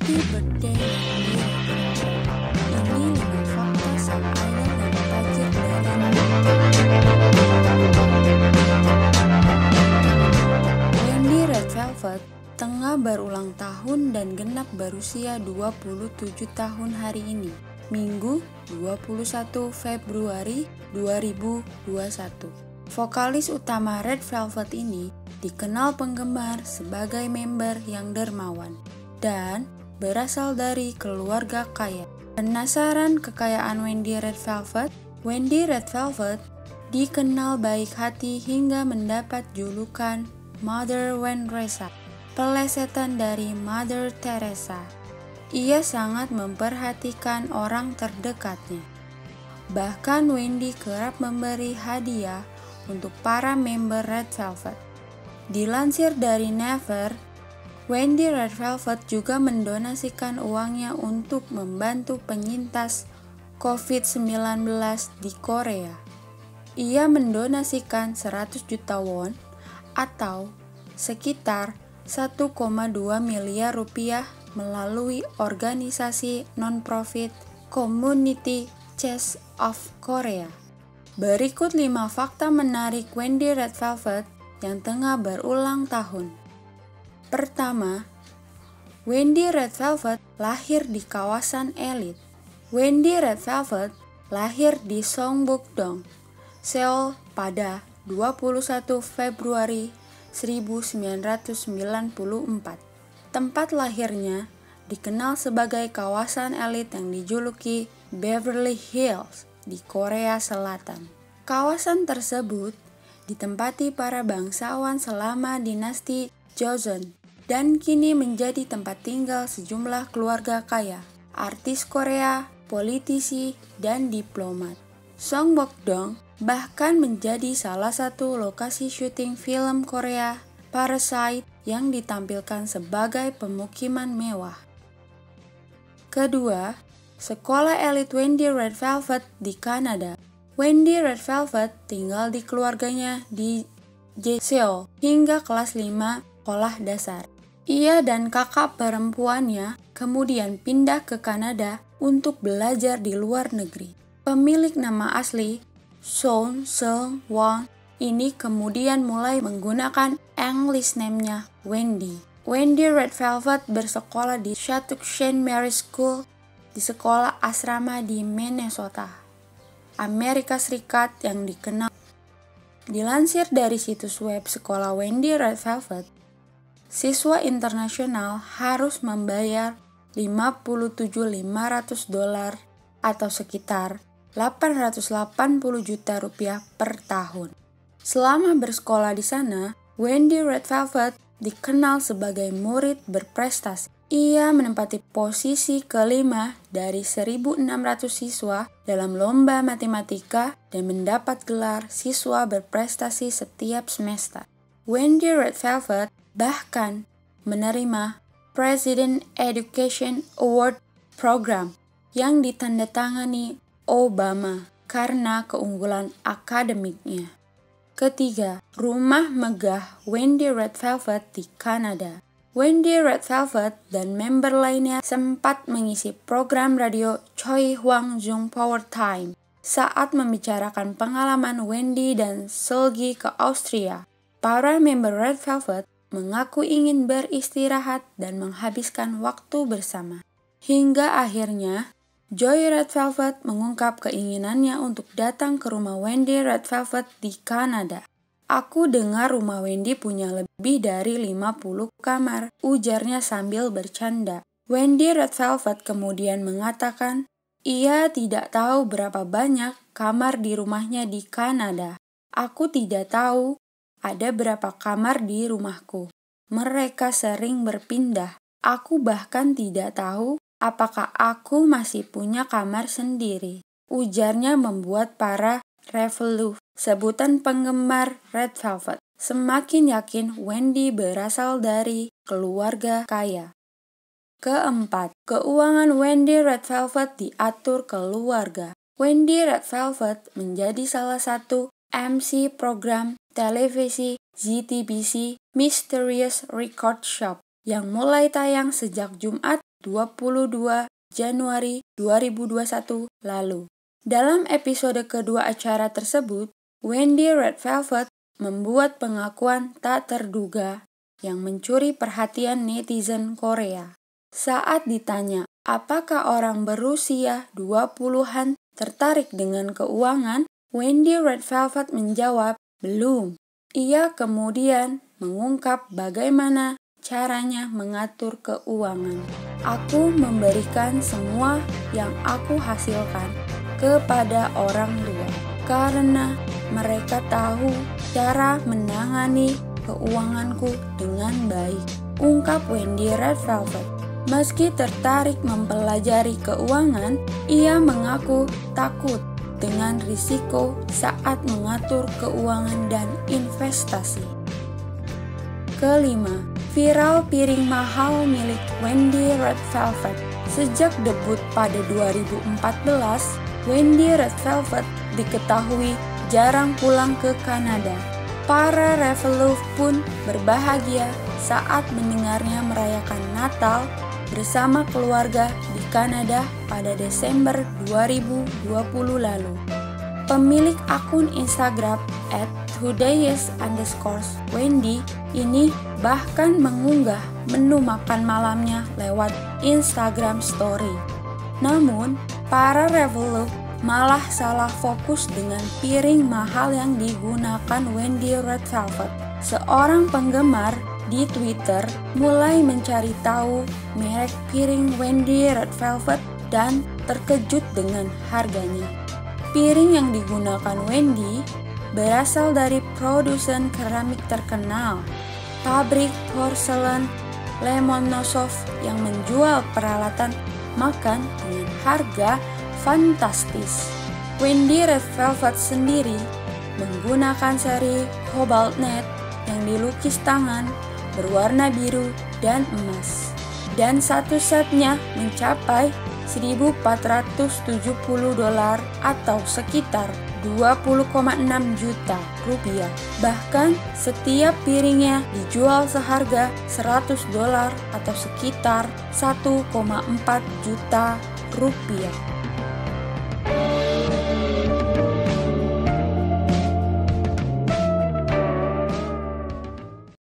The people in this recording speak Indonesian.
Happy birthday Wendy. Ini 5 fakta sang idol dan tajir dari Wendy Red Velvet tengah berulang tahun dan genap berusia 27 tahun hari ini, Minggu 21 Februari 2021. Vokalis utama Red Velvet ini dikenal penggemar sebagai member yang dermawan dan berasal dari keluarga kaya. Penasaran kekayaan Wendy Red Velvet? Wendy Red Velvet dikenal baik hati hingga mendapat julukan Mother Wenresa, pelesetan dari Mother Teresa. Ia sangat memperhatikan orang terdekatnya. Bahkan Wendy kerap memberi hadiah untuk para member Red Velvet. Dilansir dari Naver, Wendy Red Velvet juga mendonasikan uangnya untuk membantu penyintas COVID-19 di Korea. Ia mendonasikan 100 juta won atau sekitar 1,2 miliar rupiah melalui organisasi non-profit Community Chest of Korea. Berikut 5 fakta menarik Wendy Red Velvet yang tengah berulang tahun. Pertama, Wendy Red Velvet lahir di kawasan elit. Wendy Red Velvet lahir di Songbuk-dong, Seoul pada 21 Februari 1994. Tempat lahirnya dikenal sebagai kawasan elit yang dijuluki Beverly Hills di Korea Selatan. Kawasan tersebut ditempati para bangsawan selama dinasti Joseon dan kini menjadi tempat tinggal sejumlah keluarga kaya, artis Korea, politisi, dan diplomat. Songbuk-dong bahkan menjadi salah satu lokasi syuting film Korea Parasite yang ditampilkan sebagai pemukiman mewah. Kedua, sekolah elit Wendy Red Velvet di Kanada. Wendy Red Velvet tinggal di keluarganya di Seoul hingga kelas 5 sekolah dasar. Ia dan kakak perempuannya kemudian pindah ke Kanada untuk belajar di luar negeri. Pemilik nama asli, Son Seung-won, ini kemudian mulai menggunakan English name-nya Wendy. Wendy Red Velvet bersekolah di Shattuck St. Mary's School di sekolah asrama di Minnesota, Amerika Serikat yang dikenal. Dilansir dari situs web sekolah Wendy Red Velvet, siswa internasional harus membayar $57.500 atau sekitar 880 juta rupiah per tahun. Selama bersekolah di sana, Wendy Red Velvet dikenal sebagai murid berprestasi. Ia menempati posisi kelima dari 1.600 siswa dalam lomba matematika dan mendapat gelar siswa berprestasi setiap semester. Wendy Red Velvet bahkan menerima President Education Award Program yang ditandatangani Obama karena keunggulan akademiknya. Ketiga, rumah megah Wendy Red Velvet di Kanada. Wendy Red Velvet dan member lainnya sempat mengisi program radio Choi Hwang-jung Power Time saat membicarakan pengalaman Wendy dan Seulgi ke Austria. Para member Red Velvet mengaku ingin beristirahat dan menghabiskan waktu bersama. Hingga akhirnya, Joy Red Velvet mengungkap keinginannya untuk datang ke rumah Wendy Red Velvet di Kanada. Aku dengar rumah Wendy punya lebih dari 50 kamar, ujarnya sambil bercanda. Wendy Red Velvet kemudian mengatakan, ia tidak tahu berapa banyak kamar di rumahnya di Kanada. Aku tidak tahu ada berapa kamar di rumahku. Mereka sering berpindah. Aku bahkan tidak tahu apakah aku masih punya kamar sendiri, ujarnya membuat para Revolut, sebutan penggemar Red Velvet, semakin yakin Wendy berasal dari keluarga kaya. Keempat, keuangan Wendy Red Velvet diatur keluarga. Wendy Red Velvet menjadi salah satu MC program televisi JTBC Mysterious Record Shop yang mulai tayang sejak Jumat 22 Januari 2021 lalu. Dalam episode kedua acara tersebut, Wendy Red Velvet membuat pengakuan tak terduga yang mencuri perhatian netizen Korea. Saat ditanya apakah orang berusia 20-an tertarik dengan keuangan, Wendy Red Velvet menjawab, belum. Ia kemudian mengungkap bagaimana caranya mengatur keuangan. Aku memberikan semua yang aku hasilkan kepada orang tua karena mereka tahu cara menangani keuanganku dengan baik, ungkap Wendy Red Velvet. Meski tertarik mempelajari keuangan, ia mengaku takut dengan risiko saat mengatur keuangan dan investasi. Kelima, viral piring mahal milik Wendy Red Velvet. Sejak debut pada 2014, Wendy Red Velvet diketahui jarang pulang ke Kanada. Para Revelove pun berbahagia saat mendengarnya merayakan Natal bersama keluarga di Kanada pada Desember 2020 lalu. Pemilik akun Instagram @todayis_Wendy ini bahkan mengunggah menu makan malamnya lewat Instagram Story. Namun, para Revelove malah salah fokus dengan piring mahal yang digunakan Wendy Red Velvet. Seorang penggemar di Twitter mulai mencari tahu merek piring Wendy Red Velvet dan terkejut dengan harganya. Piring yang digunakan Wendy berasal dari produsen keramik terkenal, pabrik porselen Lomonosov yang menjual peralatan makan dengan harga fantastis. Wendy Red Velvet sendiri menggunakan seri Cobalt Net yang dilukis tangan berwarna biru dan emas, dan satu setnya mencapai $1.470 atau sekitar 20,6 juta rupiah. Bahkan setiap piringnya dijual seharga $100 atau sekitar 1,4 juta rupiah.